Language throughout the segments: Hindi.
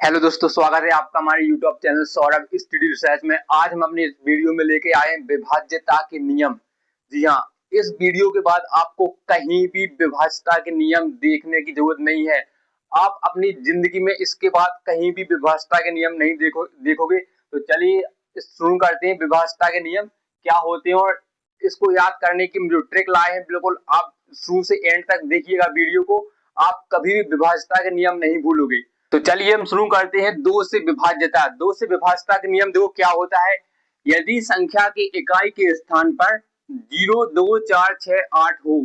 हेलो दोस्तों, स्वागत है आपका हमारे YouTube channel Saurabh study research में। आज हम अपने इस वीडियो में लेके आए हैं विभाज्यता के नियम। जी हाँ, इस वीडियो के बाद आपको कहीं भी विभाज्यता के नियम देखने की जरूरत नहीं है। आप अपनी जिंदगी में इसके बाद कहीं भी विभाज्यता के नियम नहीं देखोगे। तो चलिए शुरू करते हैं। विभाज्यता के नियम क्या होते हैं और इसको याद करने की जो ट्रिक लाए हैं, बिल्कुल आप शुरू से एंड तक देखिएगा वीडियो को। आप कभी भी विभाज्यता के नियम नहीं भूलोगे। तो चलिए हम शुरू करते हैं। दो से विभाज्यता। दो से विभाज्यता का नियम देखो क्या होता है। यदि संख्या की इकाई के स्थान पर 0, 2, 4, 6, 8 हो,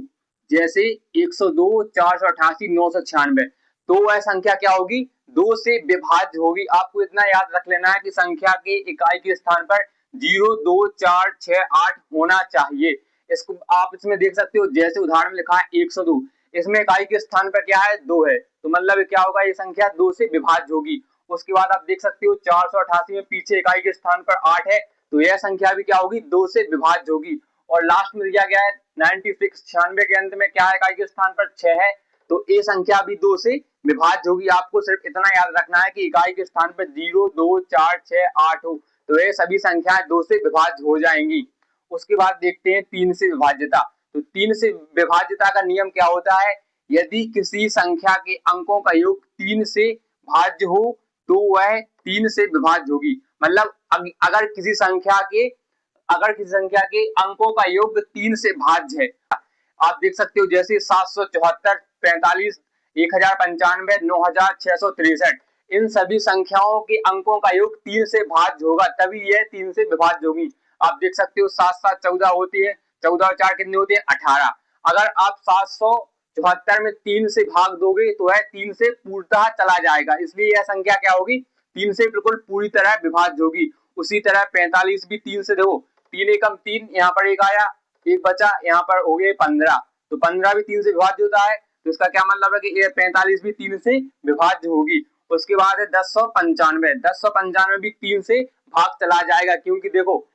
जैसे 102, 488, 996, तो वह संख्या क्या होगी? दो से विभाज्य होगी। आपको इतना याद रख लेना है कि संख्या के इकाई के स्थान पर 0, 2, 4, 6, 8 होना चाहिए। इसको आप इसमें देख सकते हो, जैसे उदाहरण में लिखा है 102, इसमें इकाई के स्थान पर क्या है? 2 है, तो मतलब क्या होगा? ये संख्या 2 से विभाज्य होगी। उसके बाद आप देख सकते हो 488 में पीछे इकाई के स्थान पर 8 है, तो यह संख्या भी क्या होगी? 2 से विभाज्य होगी। और लास्ट में दिया गया है 96, 96 के अंत में क्या है? इकाई के स्थान पर 6 है, तो ये संख्या भी 2 से विभाज्य होगी। आपको सिर्फ इतना याद रखना है कि इकाई के स्थान पर 0, 2, 4, 6, 8 हो, तो ये सभी संख्याएं 2 से विभाज्य हो जाएंगी। उसके बाद देखते हैं 3 से विभाज्यता। तो 3 से विभाज्यता का नियम क्या होता है? यदि किसी संख्या के अंकों का योग 3 से भाज्य हो, तो वह 3 से विभाज्य होगी। मतलब अगर किसी संख्या के अंकों का योग 3 से भाज्य है, आप देख सकते हो जैसे 774, 45, 1095, 9663, इन सभी संख्याओं के अंकों का योग 3 से भाज्य होगा, तभी यह 3 से विभाज्य होगी। आप देख सकते हो 7, 7, 14 होती है, 14 और 4 कितने होते हैं? 18। अगर आप 774 में 3 से भाग दोगे तो वह 3 से पूर्णतः चला जाएगा, इसलिए यह संख्या क्या होगी? 3 से बिल्कुल पूरी तरह विभाज्य होगी। उसी तरह 45 भी 3 से, देखो 3 एकम 3, यहाँ पर एक आया, एक बचा, यहाँ पर हो गए 15, तो 15 भी 3 से विभाज्य होता है। तो इसका क्या मतलब है कि ये 45 भी 3 से विभाज्य होगी। उसके बाद है 1095, 1095 भी 3 से भाग चला जाएगा, क्योंकि देखो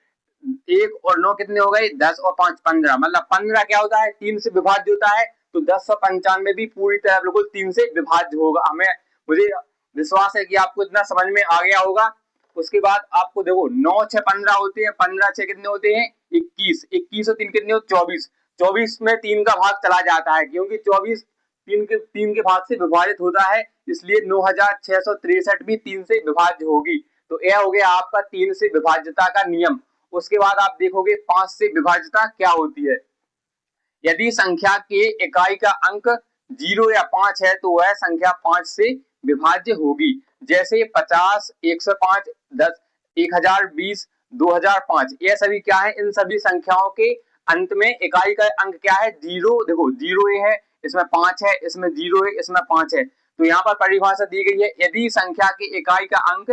1 और 9 कितने हो गए? 10 और 5 15, मतलब 15 क्या होता है? 3 से विभाज्य होता है। तो 1095 भी पूरी तरह बिल्कुल 3 से विभाज्य होगा। मुझे विश्वास है कि आपको इतना समझ में आ गया होगा। उसके बाद आपको देखो 9, 6, 15 होते हैं, 15, 6 कितने होते हैं? 21, 21 और 3 कितने होते? 24, 24 में 3 का भाग चला जाता है, क्योंकि 24 3 के भाग से विभाजित होता है, इसलिए 9663 भी 3 से विभाज्य होगी। तो यह हो गया आपका 3 से विभाज्यता का नियम। उसके बाद आप देखोगे 5 से विभाज्यता क्या होती है। यदि संख्या के इकाई का अंक 0 या 5 है, तो वह संख्या 5 से विभाज्य होगी। जैसे 50, 105, 10, 1020, 2005, ये सभी क्या है? इन सभी संख्याओं के अंत में इकाई का अंक क्या है? 0। देखो 0 ये है, इसमें 5 है, इसमें 0 है, इसमें 5 है। तो यहाँ पर परिभाषा दी गई है, यदि संख्या की इकाई का अंक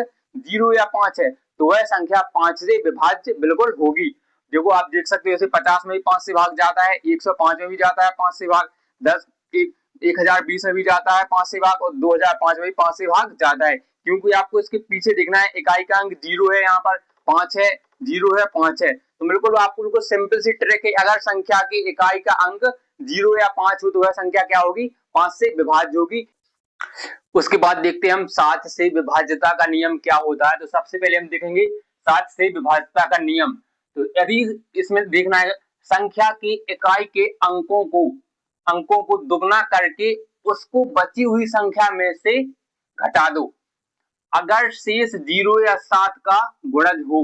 0 या 5 है, तो वह संख्या 5 से विभाज्य बिल्कुल होगी। देखो आप देख सकते हो, जैसे 50 में भी 5 से भाग जाता है, 105 में भी जाता है 5 से भाग, 1020 में भी जाता है 5 से भाग, और 2005 में भी 5 से भाग जाता है। क्योंकि आपको इसके पीछे देखना है, इकाई का अंक 0 है, यहाँ पर 5 है, 0 है, 5 है, तो बिल्कुल आपको बिल्कुल सिंपल सी ट्रिक है। अगर संख्या की इकाई का अंक 0 या 5 हो, तो वह संख्या क्या होगी? 5 से विभाज्य होगी। उसके बाद देखते हैं हम 7 से विभाज्यता का नियम क्या होता है। तो सबसे पहले हम देखेंगे 7 से विभाज्यता का नियम। तो यदि इसमें देखना है, संख्या की इकाई के अंकों को दुगना करके उसको बची हुई संख्या में से घटा दो। अगर शेष 0 या 7 का गुणज हो,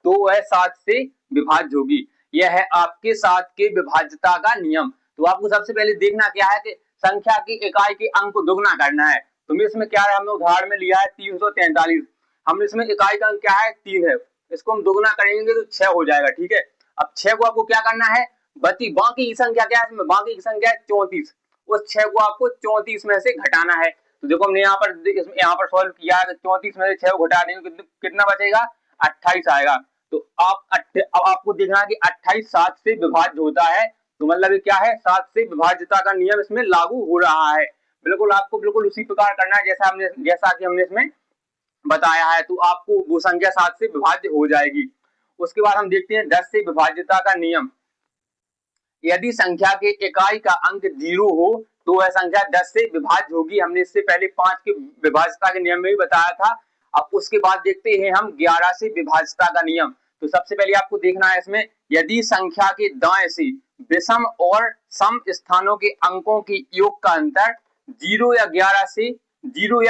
तो वह 7 से विभाज्य होगी। यह है आपके 7 के विभाज्यता का नियम। तो आपको सबसे पहले देखना क्या है कि संख्या की इकाई के अंक को दुगना करना है। तो इसमें क्या है, हमने उदाहरण में लिया है 343, हम इसमें इकाई का अंक क्या है? 3 है, इसको हम दुगना करेंगे तो 6 हो जाएगा। ठीक है, अब 6 को आपको क्या करना है? बाकी की संख्या क्या है इसमें? बाकी की संख्या है 34, उस 6 को आपको 34 में से घटाना है। तो देखो हमने यहाँ पर सॉल्व किया है, 34 में से 6 को घटा देंगे, कितना बचेगा? 28 आएगा। तो अब आपको देखना है कि 28 7 से विभाज्य होता है, तो मतलब क्या है? 7 से विभाज्यता का नियम इसमें लागू हो रहा है। बिल्कुल आपको बिल्कुल उसी प्रकार करना है जैसा कि हमने इसमें बताया है, तो आपको वो संख्या 7 से विभाज्य हो जाएगी। उसके बाद हम देखते हैं 10 से विभाज्यता का नियम। यदि संख्या के इकाई का अंक 0 हो तो वह संख्या 10 से विभाज्य होगी। हमने इससे पहले 5 के विभाज्यता के नियम में भी बताया था। अब उसके बाद देखते हैं हम 11 से विभाज्यता का नियम। तो सबसे पहले आपको देखना है इसमें, यदि संख्या के दाएं से विषम और सम स्थानों के अंकों के योग का अंतर 0 या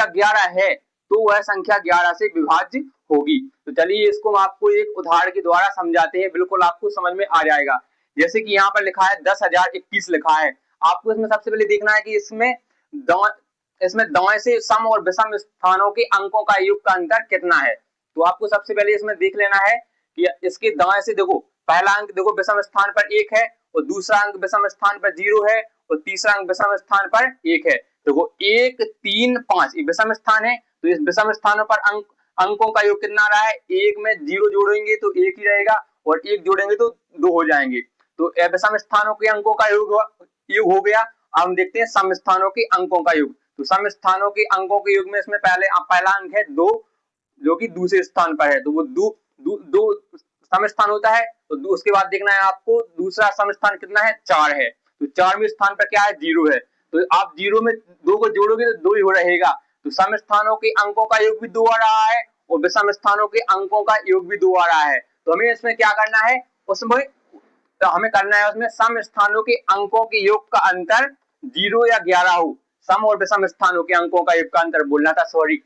11 है तो वह संख्या 11 से विभाज्य होगी। तो चलिए इसको हम आपको एक उदाहरण के द्वारा समझाते हैं, बिल्कुल आपको समझ में आ जाएगा। जैसे कि यहाँ पर लिखा है 10,021 लिखा है। आपको इसमें सबसे पहले देखना है कि इसमें दाएं से सम और विषम स्थानों के अंकों का योग का अंतर कितना है। तो आपको सबसे पहले इसमें देख लेना है कि इसके दाएं से देखो, पहला अंक देखो विषम स्थान पर 1 है और दूसरा अंक विषम स्थान पर 0 है और तीसरा अंक विषम स्थान पर 1 है। देखो 1 3 5 ये विषम स्थान है, तो इस विषम स्थानों पर अंकों का योग कितना रहा है, 1 में 0 जोड़ेंगे तो 1 ही रहेगा और 1 जोड़ेंगे तो 2 हो जाएंगे। तो विषम स्थानों के अंकों का योग हो गया। अब हम देखते हैं सम स्थानों के अंकों का योग। तो सम स्थानों के अंकों के योग में इसमें पहला अंक है 2 जो कि दूसरे स्थान पर है, तो वो दो सम स्थान होता है। तो उसके बाद देखना है आपको दूसरा सम स्थान कितना है, 4 है। तो 4वें स्थान पर क्या है, 0 है। तो आप 0 में 2 को जोड़ोगे तो 2 ही हो रहेगा। तो सम स्थानों के अंकों का योग भी 2 आ रहा है और विषम स्थानों के अंकों का योग भी 2 आ रहा है। तो हमें इसमें क्या करना है, उसमें तो हमें करना है उसमें सम स्थानों के अंकों के योग का अंतर 0 या 11 हो। सम और विषम स्थानों के अंकों का योग का अंतर बोलना था, सॉरी।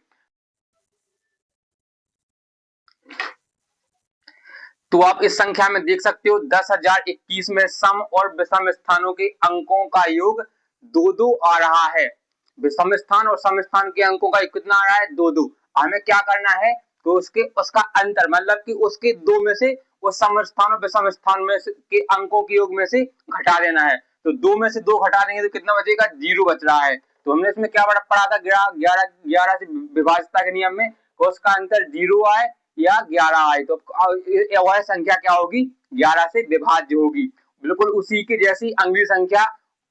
तो आप इस संख्या में देख सकते हो 10,021 में सम और विषम स्थानों के अंकों का योग 2-2 आ रहा है। विषम स्थान और सम स्थान के अंकों का कितना आ रहा है, 2-2। हमें क्या करना है, तो उसका अंतर मतलब कि उसके 2 में से उस सम स्थान और विषम स्थान में से के अंकों के योग में से घटा देना है। तो 2 में से 2 घटा देंगे तो कितना बचेगा, 0 बच रहा है। तो हमने इसमें क्या पढ़ा था 11 से विभाज्यता के नियम में, तो उसका अंतर 0 आए या 11 आए तो वह संख्या क्या होगी, 11 से विभाज्य होगी। बिल्कुल उसी के जैसी अगली संख्या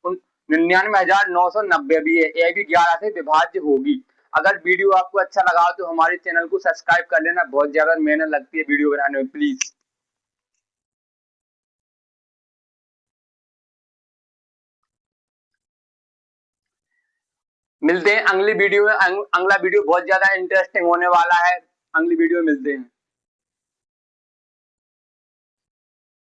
99,990 भी है, यह भी 11 से विभाज्य होगी। अगर वीडियो आपको अच्छा लगा तो हमारे चैनल को सब्सक्राइब कर लेना, बहुत ज्यादा मेहनत लगती है वीडियो बनाने में, प्लीज। मिलते हैं अगली वीडियो में। अगला वीडियो बहुत ज्यादा इंटरेस्टिंग होने वाला है। अगली वीडियो में मिलते हैं।